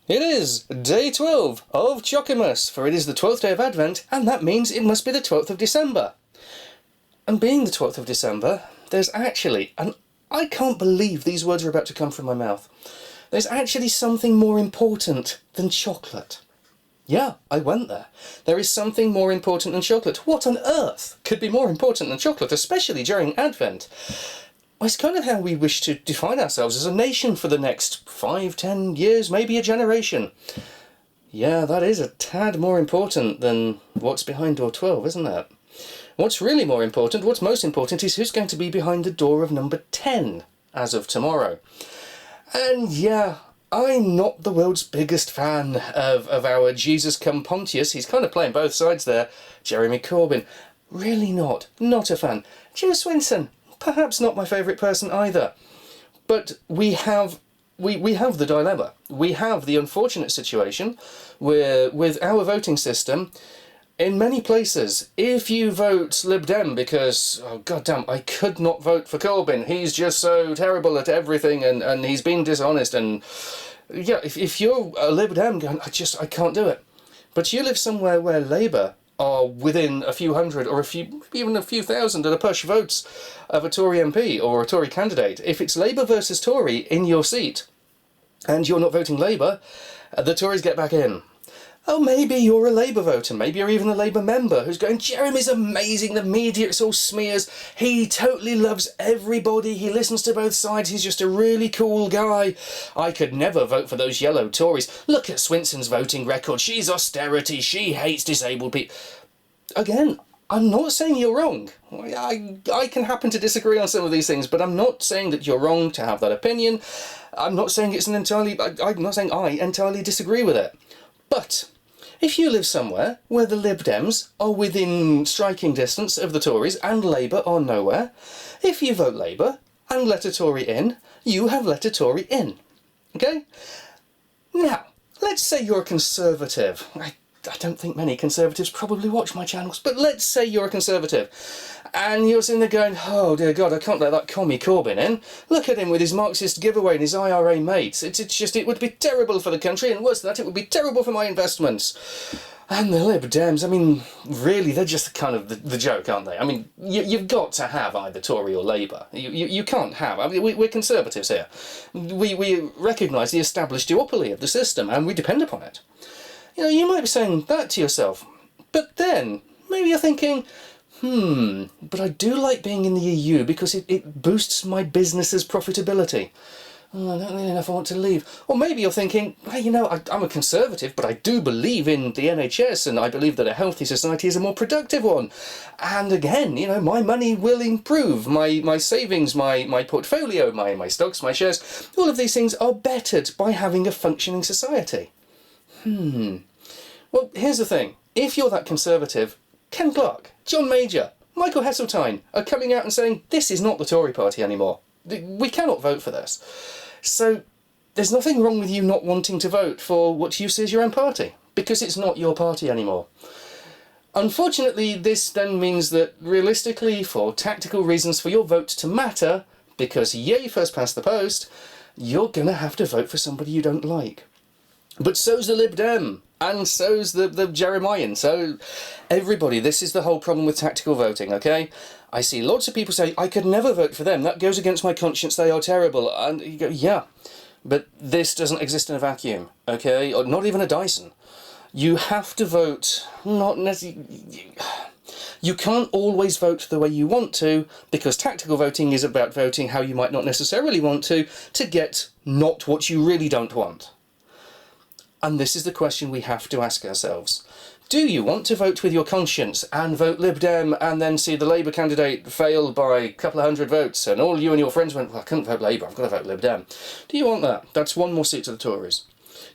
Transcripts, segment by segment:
It is day 12 of Chokimus, for it is the 12th day of Advent, and that means it must be the 12th of December. And being the 12th of December, there's actually, and I can't believe these words are about to come from my mouth, there's actually something more important than chocolate. Yeah, I went there. There is something more important than chocolate. What on earth could be more important than chocolate, especially during Advent? Well, it's kind of how we wish to define ourselves as a nation for the next 5, 10 years, maybe a generation. Yeah, that is a tad more important than what's behind door 12, isn't it? What's really more important, what's most important, is who's going to be behind the door of number 10 as of tomorrow. And yeah, I'm not the world's biggest fan of our Jesus come Pontius. He's kind of playing both sides there. Jeremy Corbyn, really not a fan. Jo Swinson, perhaps not my favourite person either. But we have the dilemma. We have the unfortunate situation where, with our voting system, in many places, if you vote Lib Dem because, oh goddamn, I could not vote for Corbyn, he's just so terrible at everything and he's been dishonest, and yeah, if you're a Lib Dem going, I can't do it. But you live somewhere where Labour are within a few hundred or even a few thousand at a push votes of a Tory MP or a Tory candidate. If it's Labour versus Tory in your seat and you're not voting Labour, the Tories get back in. Oh, maybe you're a Labour voter, maybe you're even a Labour member who's going, Jeremy's amazing, the media, it's all smears, he totally loves everybody, he listens to both sides, he's just a really cool guy. I could never vote for those yellow Tories. Look at Swinson's voting record, she's austerity, she hates disabled people. Again, I'm not saying you're wrong. I can happen to disagree on some of these things, but I'm not saying that you're wrong to have that opinion. I'm not saying I'm not saying I entirely disagree with it. But if you live somewhere where the Lib Dems are within striking distance of the Tories and Labour are nowhere, if you vote Labour and let a Tory in, you have let a Tory in. Okay? Now, let's say you're a Conservative. I don't think many Conservatives probably watch my channels, but let's say you're a Conservative and you're sitting there going, oh dear God, I can't let that commie Corbyn in. Look at him with his Marxist giveaway and his IRA mates. It would be terrible for the country, and worse than that, it would be terrible for my investments. And the Lib Dems, I mean, really, they're just kind of the joke, aren't they? I mean, you've got to have either Tory or Labour. You can't have. I mean, we're Conservatives here. We recognise the established duopoly of the system, and we depend upon it. You know, you might be saying that to yourself, but then maybe you're thinking, but I do like being in the EU because it boosts my business's profitability. Oh, I don't really know if I want to leave. Or maybe you're thinking, well, you know, I'm a Conservative, but I do believe in the NHS, and I believe that a healthy society is a more productive one. And again, you know, my money will improve. My savings, my portfolio, my stocks, my shares, all of these things are bettered by having a functioning society. Well, here's the thing. If you're that Conservative, Ken Clarke, John Major, Michael Heseltine are coming out and saying, this is not the Tory party anymore. We cannot vote for this. So there's nothing wrong with you not wanting to vote for what you see as your own party, because it's not your party anymore. Unfortunately, this then means that realistically, for tactical reasons for your vote to matter, because yay, first past the post, you're going to have to vote for somebody you don't like. But so's the Lib Dem, and so's the Jeremian, so everybody, this is the whole problem with tactical voting, okay? I see lots of people say, I could never vote for them, that goes against my conscience, they are terrible, and you go, yeah, but this doesn't exist in a vacuum, okay? Or not even a Dyson. You have to vote, not necessarily, you can't always vote the way you want to, because tactical voting is about voting how you might not necessarily want to get not what you really don't want. And this is the question we have to ask ourselves. Do you want to vote with your conscience and vote Lib Dem and then see the Labour candidate fail by a couple of hundred votes and all you and your friends went, well, I couldn't vote Labour, I've got to vote Lib Dem. Do you want that? That's one more seat to the Tories.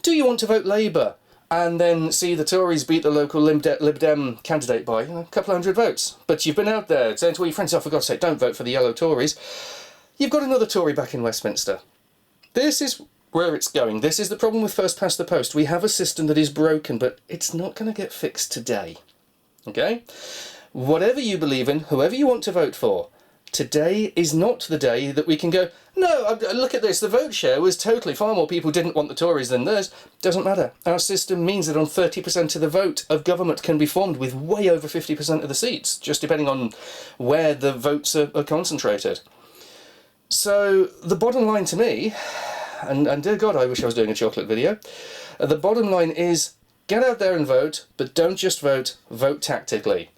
Do you want to vote Labour and then see the Tories beat the local Lib Dem candidate by a couple of hundred votes? But you've been out there saying to all your friends, oh, for God's sake, don't vote for the yellow Tories. You've got another Tory back in Westminster. This is where it's going. This is the problem with first past the post. We have a system that is broken, but it's not going to get fixed today. Okay? Whatever you believe in, whoever you want to vote for, Today is not the day that we can go, no, look at this, the vote share was totally, far more people didn't want the Tories than theirs. Doesn't matter. Our system means that on 30% of the vote of government can be formed with way over 50% of the seats, just depending on where the votes are concentrated. So the bottom line to me, and dear God, I wish I was doing a chocolate video, the bottom line is get out there and vote, but don't just vote, vote tactically.